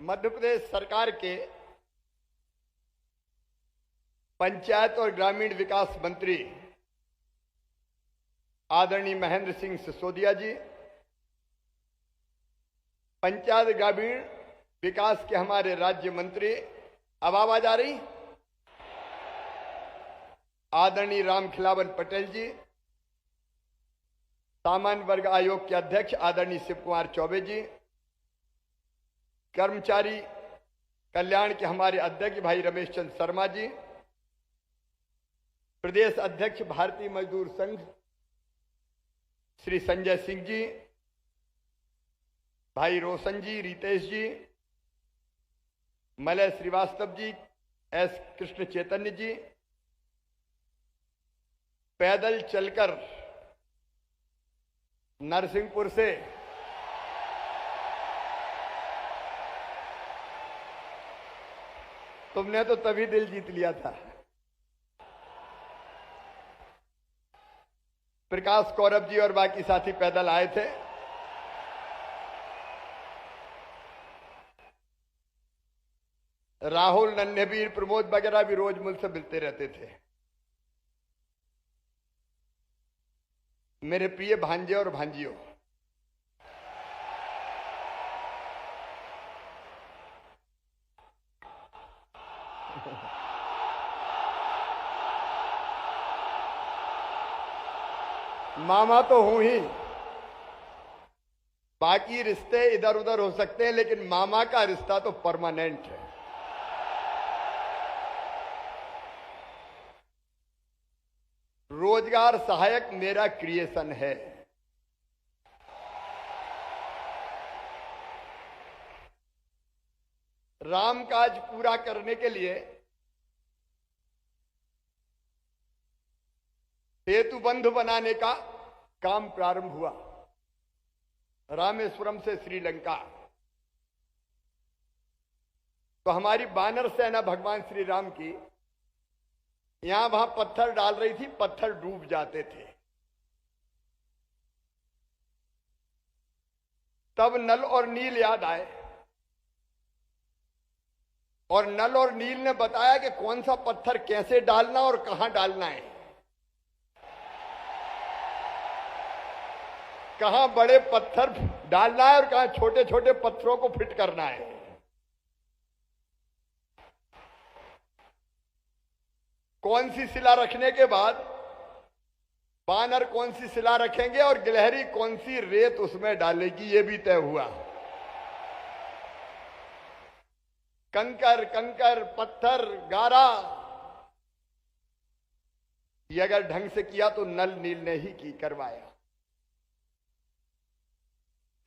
मध्य प्रदेश सरकार के पंचायत और ग्रामीण विकास मंत्री आदरणीय महेंद्र सिंह सिसोदिया जी, पंचायत ग्रामीण विकास के हमारे राज्य मंत्री, अब आवाज आ रही, आदरणीय रामखिलावन पटेल जी, सामान्य वर्ग आयोग के अध्यक्ष आदरणीय शिव कुमार चौबे जी, कर्मचारी कल्याण के हमारे अध्यक्ष भाई रमेश चंद्र शर्मा जी, प्रदेश अध्यक्ष भारतीय मजदूर संघ श्री संजय सिंह जी, भाई रोशन जी, रितेश जी, मलय श्रीवास्तव जी, एस कृष्ण चैतन्य जी, पैदल चलकर नरसिंहपुर से तुमने तो तभी दिल जीत लिया था, प्रकाश कौरव जी और बाकी साथी पैदल आए थे। राहुल, नन्हेवीर, प्रमोद वगैरह भी रोज मुझसे मिलते रहते थे। मेरे प्रिय भांजे और भांजियों, मामा तो हूं ही, बाकी रिश्ते इधर उधर हो सकते हैं, लेकिन मामा का रिश्ता तो परमानेंट है। रोजगार सहायक मेरा क्रिएशन है। राम काज पूरा करने के लिए सेतु बंध बनाने का काम प्रारंभ हुआ, रामेश्वरम से श्रीलंका। तो हमारी वानर सेना भगवान श्री राम की यहां वहां पत्थर डाल रही थी, पत्थर डूब जाते थे। तब नल और नील याद आए और नल और नील ने बताया कि कौन सा पत्थर कैसे डालना और कहां डालना है, कहां बड़े पत्थर डालना है और कहां छोटे छोटे पत्थरों को फिट करना है। कौन सी शिला रखने के बाद बानर कौन सी शिला रखेंगे और गिलहरी कौन सी रेत उसमें डालेगी, यह भी तय हुआ। कंकर कंकर पत्थर गारा, ये अगर ढंग से किया तो नल नील ने ही की करवाया।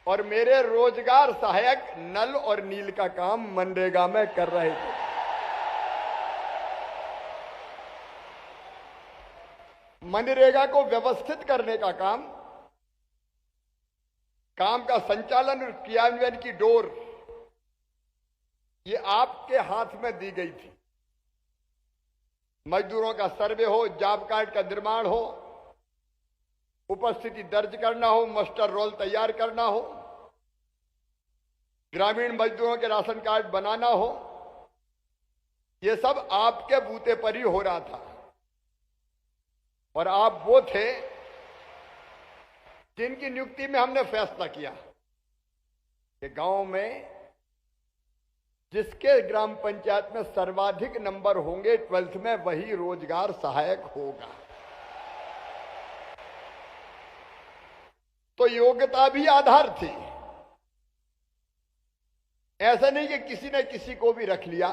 और मेरे रोजगार सहायक नल और नील का काम मनरेगा में कर रहे थे। मनरेगा को व्यवस्थित करने का काम का संचालन और क्रियान्वयन की डोर ये आपके हाथ में दी गई थी। मजदूरों का सर्वे हो, जॉब कार्ड का निर्माण हो, उपस्थिति दर्ज करना हो, मास्टर रोल तैयार करना हो, ग्रामीण मजदूरों के राशन कार्ड बनाना हो, ये सब आपके बूते पर ही हो रहा था। और आप वो थे जिनकी नियुक्ति में हमने फैसला किया कि गांव में जिसके ग्राम पंचायत में सर्वाधिक नंबर होंगे 12th में, वही रोजगार सहायक होगा। तो योग्यता भी आधार थी, ऐसा नहीं कि किसी ने किसी को भी रख लिया।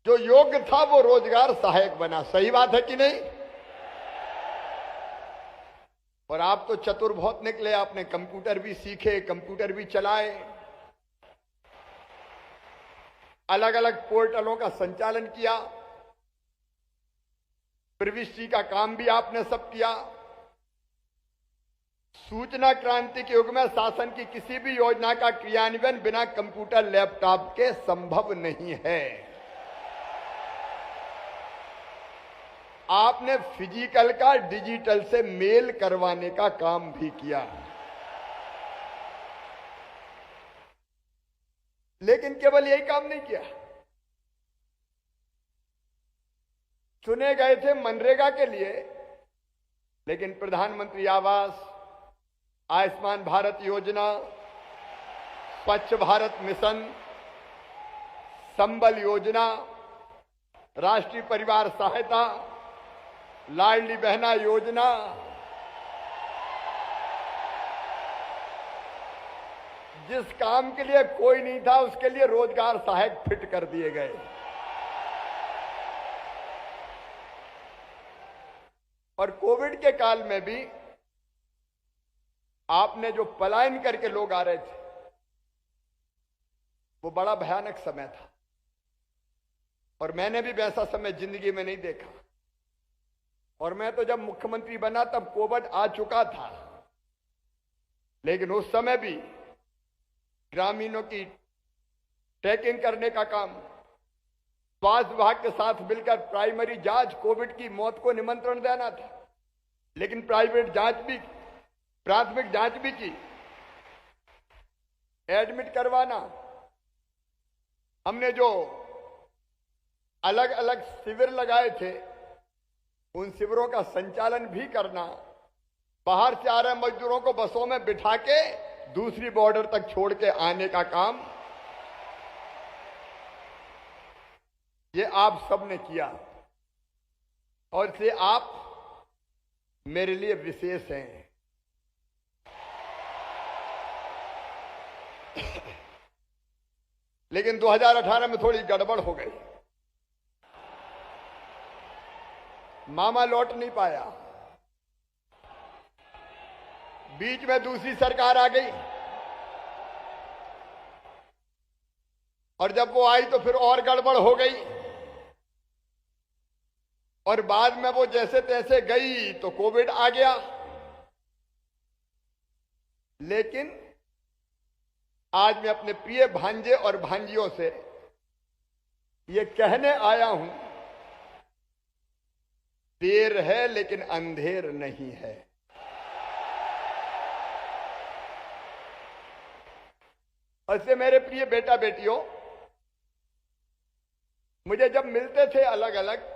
जो योग्य था वो रोजगार सहायक बना। सही बात है कि नहीं? और आप तो चतुर बहुत निकले, आपने कंप्यूटर भी सीखे, कंप्यूटर भी चलाए, अलग अलग पोर्टलों का संचालन किया, प्रविष्टि का काम भी आपने सब किया। सूचना क्रांति के युग में शासन की किसी भी योजना का क्रियान्वयन बिना कंप्यूटर लैपटॉप के संभव नहीं है। आपने फिजिकल का डिजिटल से मेल करवाने का काम भी किया। लेकिन केवल यही काम नहीं किया। चुने गए थे मनरेगा के लिए, लेकिन प्रधानमंत्री आवास, आयुष्मान भारत योजना, स्वच्छ भारत मिशन, संबल योजना, राष्ट्रीय परिवार सहायता, लाडली बहना योजना, जिस काम के लिए कोई नहीं था उसके लिए रोजगार सहायक फिट कर दिए गए। और कोविड के काल में भी आपने जो पलायन करके लोग आ रहे थे, वो बड़ा भयानक समय था और मैंने भी वैसा समय जिंदगी में नहीं देखा। और मैं तो जब मुख्यमंत्री बना तब कोविड आ चुका था, लेकिन उस समय भी ग्रामीणों की ट्रैकिंग करने का काम, स्वास्थ्य विभाग के साथ मिलकर प्राइमरी जांच, कोविड की मौत को निमंत्रण देना था, लेकिन प्राइवेट जांच भी, प्राथमिक जांच भी की, एडमिट करवाना। हमने जो अलग अलग शिविर लगाए थे उन शिविरों का संचालन भी करना, बाहर से आ रहे मजदूरों को बसों में बिठा के दूसरी बॉर्डर तक छोड़ के आने का काम, ये आप सबने किया। और इसलिए आप मेरे लिए विशेष हैं। लेकिन 2018 में थोड़ी गड़बड़ हो गई, मामा लौट नहीं पाया, बीच में दूसरी सरकार आ गई और जब वो आई तो फिर और गड़बड़ हो गई और बाद में वो जैसे तैसे गई तो कोविड आ गया। लेकिन आज मैं अपने प्रिय भांजे और भांजियों से ये कहने आया हूं, देर है लेकिन अंधेर नहीं है। ऐसे मेरे प्रिय बेटा बेटियों, मुझे जब मिलते थे अलग अलग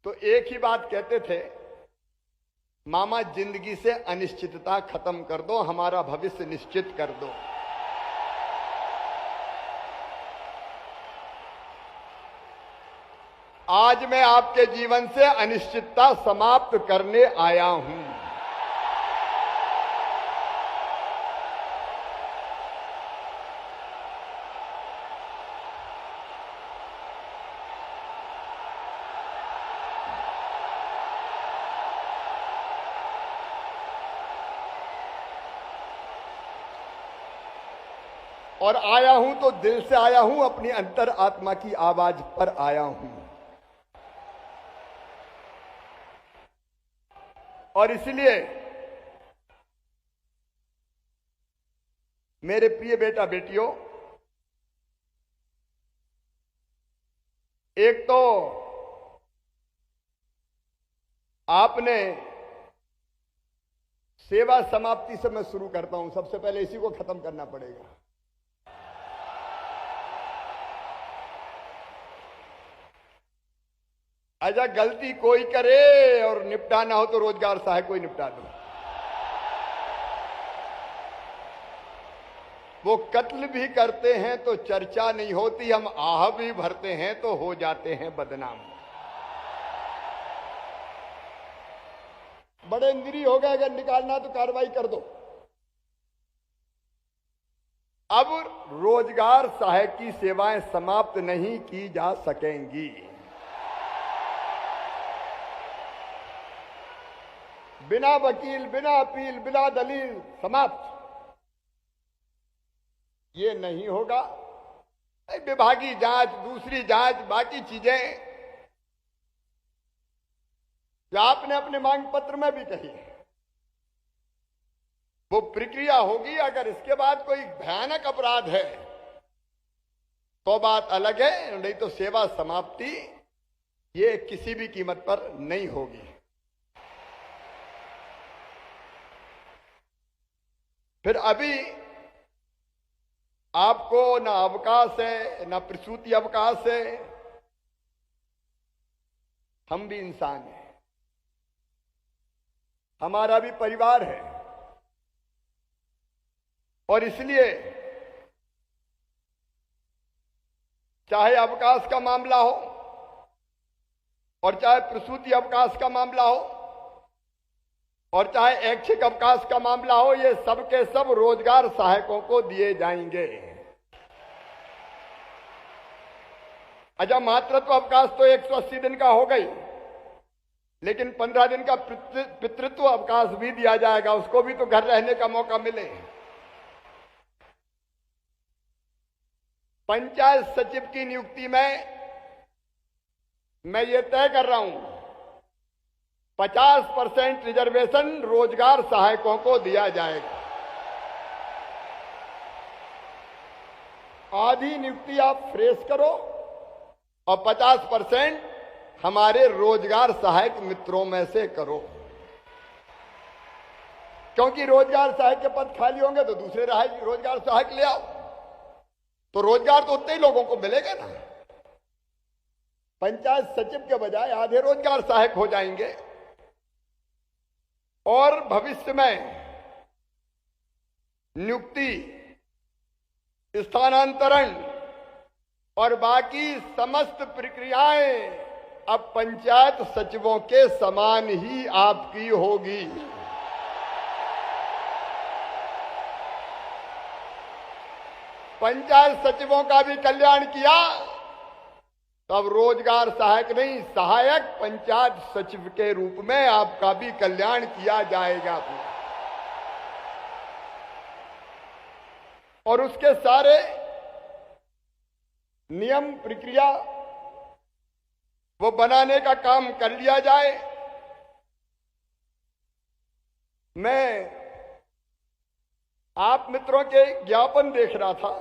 तो एक ही बात कहते थे, मामा जिंदगी से अनिश्चितता खत्म कर दो, हमारा भविष्य निश्चित कर दो। आज मैं आपके जीवन से अनिश्चितता समाप्त करने आया हूं। और आया हूं तो दिल से आया हूं, अपनी अंतर आत्मा की आवाज पर आया हूं। और इसलिए मेरे प्रिय बेटा बेटियों, एक तो आपने सेवा समाप्ति से मैं शुरू करता हूं, सबसे पहले इसी को खत्म करना पड़ेगा। अच्छा, गलती कोई करे और निपटाना हो तो रोजगार सहायक कोई निपटा दो। वो कत्ल भी करते हैं तो चर्चा नहीं होती, हम आह भी भरते हैं तो हो जाते हैं बदनाम। बड़े निरीह हो गए, अगर निकालना तो कार्रवाई कर दो। अब रोजगार सहायक की सेवाएं समाप्त नहीं की जा सकेंगी। बिना वकील, बिना अपील, बिना दलील समाप्त, ये नहीं होगा। विभागीय जांच, दूसरी जांच, बाकी चीजें जो आपने अपने मांग पत्र में भी कही है, वो प्रक्रिया होगी। अगर इसके बाद कोई भयानक अपराध है तो बात अलग है, नहीं तो सेवा समाप्ति ये किसी भी कीमत पर नहीं होगी। फिर अभी आपको ना अवकाश है, ना प्रसूति अवकाश है। हम भी इंसान हैं, हमारा भी परिवार है, और इसलिए चाहे अवकाश का मामला हो और चाहे प्रसूति अवकाश का मामला हो और चाहे ऐच्छिक अवकाश का मामला हो, ये सब के सब रोजगार सहायकों को दिए जाएंगे। अच्छा, मातृत्व अवकाश तो 180 दिन का हो गई, लेकिन 15 दिन का पितृत्व अवकाश भी दिया जाएगा, उसको भी तो घर रहने का मौका मिले। पंचायत सचिव की नियुक्ति में मैं ये तय कर रहा हूं 50% रिजर्वेशन रोजगार सहायकों को दिया जाएगा। आधी नियुक्ति आप फ्रेश करो और 50% हमारे रोजगार सहायक मित्रों में से करो, क्योंकि रोजगार सहायक के पद खाली होंगे तो दूसरे रोजगार सहायक ले आओ, तो रोजगार तो उतने ही लोगों को मिलेगा ना। पंचायत सचिव के बजाय आधे रोजगार सहायक हो जाएंगे, और भविष्य में नियुक्ति, स्थानांतरण और बाकी समस्त प्रक्रियाएं अब पंचायत सचिवों के समान ही आपकी होगी। पंचायत सचिवों का भी कल्याण किया, तब रोजगार सहायक नहीं, सहायक पंचायत सचिव के रूप में आपका भी कल्याण किया जाएगा। और उसके सारे नियम प्रक्रिया वो बनाने का काम कर लिया जाए। मैं आप मित्रों के ज्ञापन देख रहा था,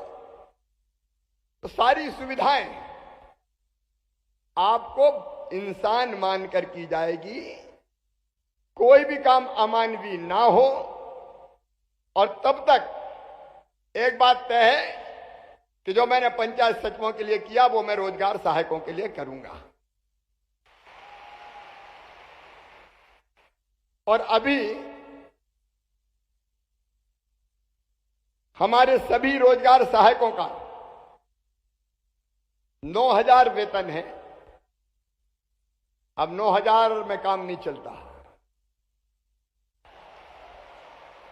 तो सारी सुविधाएं आपको इंसान मानकर की जाएगी, कोई भी काम अमानवीय ना हो। और तब तक एक बात तय है कि जो मैंने पंचायत सचिवों के लिए किया वो मैं रोजगार सहायकों के लिए करूंगा। और अभी हमारे सभी रोजगार सहायकों का 9,000 वेतन है। अब 9,000 में काम नहीं चलता,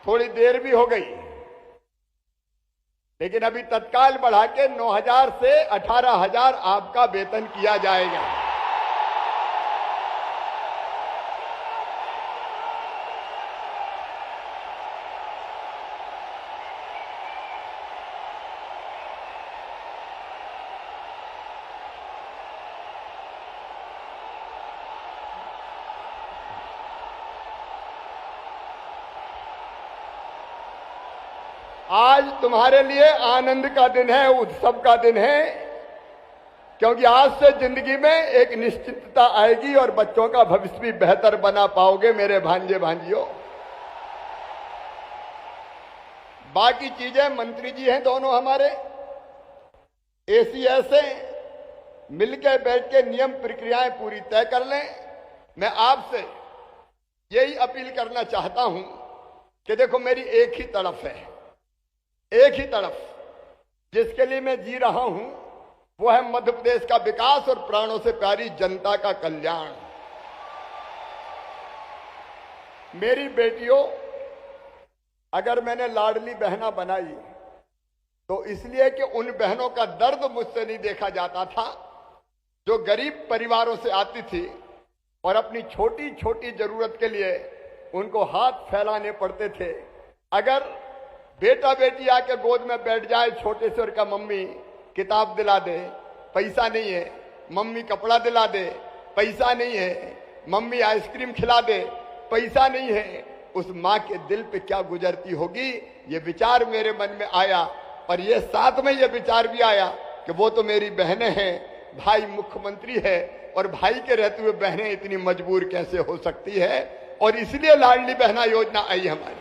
थोड़ी देर भी हो गई, लेकिन अभी तत्काल बढ़ा के 9,000 से 18,000 आपका वेतन किया जाएगा। आज तुम्हारे लिए आनंद का दिन है, उत्सव का दिन है, क्योंकि आज से जिंदगी में एक निश्चितता आएगी और बच्चों का भविष्य भी बेहतर बना पाओगे मेरे भांजे भांजियों। बाकी चीजें मंत्री जी हैं दोनों हमारे, एसीएस से मिलकर बैठ के नियम प्रक्रियाएं पूरी तय कर लें। मैं आपसे यही अपील करना चाहता हूं कि देखो, मेरी एक ही तरफ है, एक ही तरफ जिसके लिए मैं जी रहा हूं, वो है मध्य प्रदेश का विकास और प्राणों से प्यारी जनता का कल्याण। मेरी बेटियों, अगर मैंने लाडली बहना बनाई तो इसलिए कि उन बहनों का दर्द मुझसे नहीं देखा जाता था, जो गरीब परिवारों से आती थी और अपनी छोटी छोटी जरूरत के लिए उनको हाथ फैलाने पड़ते थे। अगर बेटा बेटी आके गोद में बैठ जाए छोटे से और का मम्मी किताब दिला दे, पैसा नहीं है, मम्मी कपड़ा दिला दे, पैसा नहीं है, मम्मी आइसक्रीम खिला दे, पैसा नहीं है, उस माँ के दिल पे क्या गुजरती होगी। ये विचार मेरे मन में आया, और ये साथ में ये विचार भी आया कि वो तो मेरी बहनें हैं, भाई मुख्यमंत्री है, और भाई के रहते हुए बहनें इतनी मजबूर कैसे हो सकती है। और इसलिए लाडली बहना योजना आई हमारी।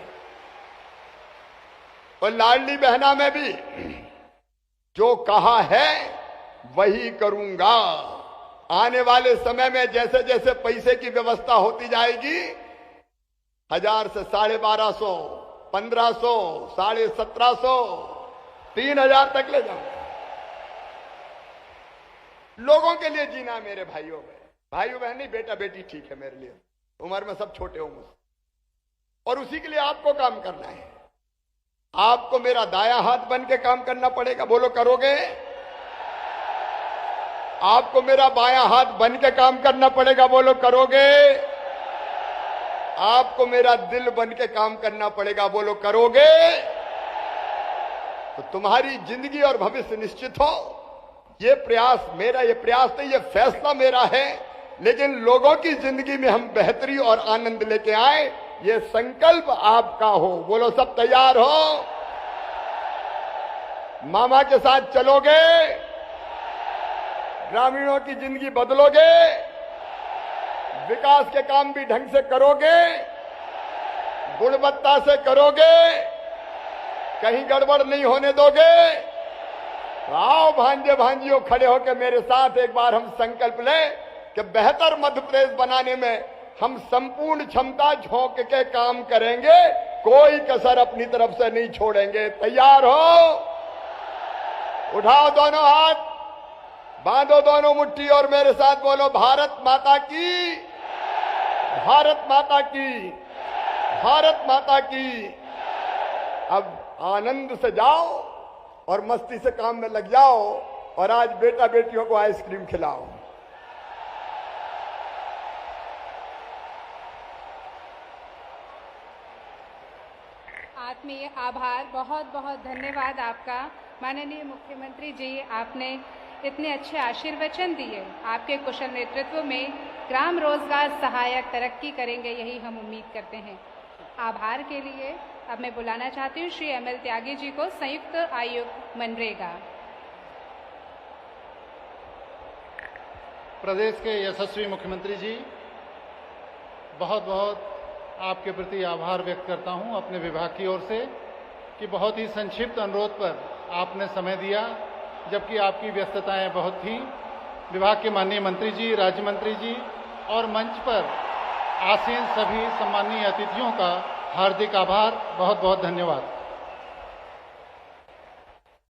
और लाडली बहना में भी जो कहा है वही करूंगा। आने वाले समय में जैसे जैसे पैसे की व्यवस्था होती जाएगी, 1000 से 1250, 1500, 1750, 3000 तक ले जाऊंगा। लोगों के लिए जीना मेरे भाइयों बहन नहीं, बेटा बेटी ठीक है मेरे लिए, उम्र में सब छोटे हो मुझसे, और उसी के लिए आपको काम करना है। आपको मेरा दायां हाथ बन के काम करना पड़ेगा। बोलो करोगे? आपको मेरा बायां हाथ बन के काम करना पड़ेगा। बोलो करोगे? आपको मेरा दिल बन के काम करना पड़ेगा। बोलो करोगे? तो तुम्हारी जिंदगी और भविष्य निश्चित हो। ये प्रयास मेरा, ये प्रयास नहीं, ये फैसला मेरा है, लेकिन लोगों की जिंदगी में हम बेहतरी और आनंद लेके आए, ये संकल्प आपका हो। बोलो सब तैयार हो? मामा के साथ चलोगे? ग्रामीणों की जिंदगी बदलोगे? विकास के काम भी ढंग से करोगे? गुणवत्ता से करोगे? कहीं गड़बड़ नहीं होने दोगे? आओ भांजे भांजियों, खड़े होकर मेरे साथ एक बार हम संकल्प लें कि बेहतर मध्य प्रदेश बनाने में हम संपूर्ण क्षमता झोंक के काम करेंगे, कोई कसर अपनी तरफ से नहीं छोड़ेंगे। तैयार हो? उठाओ दोनों हाथ, बांधो दोनों मुट्ठी और मेरे साथ बोलो भारत माता की, भारत माता की, भारत माता की। अब आनंद से जाओ और मस्ती से काम में लग जाओ, और आज बेटा बेटियों को आइसक्रीम खिलाओ। आत्मीय आभार, बहुत बहुत धन्यवाद आपका माननीय मुख्यमंत्री जी। आपने इतने अच्छे आशीर्वचन दिए। आपके कुशल नेतृत्व में ग्राम रोजगार सहायक तरक्की करेंगे, यही हम उम्मीद करते हैं। आभार के लिए अब मैं बुलाना चाहती हूँ श्री ML त्यागी जी को, संयुक्त आयुक्त मनरेगा। प्रदेश के यशस्वी मुख्यमंत्री जी, बहुत बहुत आपके प्रति आभार व्यक्त करता हूं अपने विभाग की ओर से कि बहुत ही संक्षिप्त अनुरोध पर आपने समय दिया, जबकि आपकी व्यस्तताएं बहुत थी। विभाग के माननीय मंत्री जी, राज्य मंत्री जी और मंच पर आसीन सभी सम्मानीय अतिथियों का हार्दिक आभार, बहुत बहुत धन्यवाद।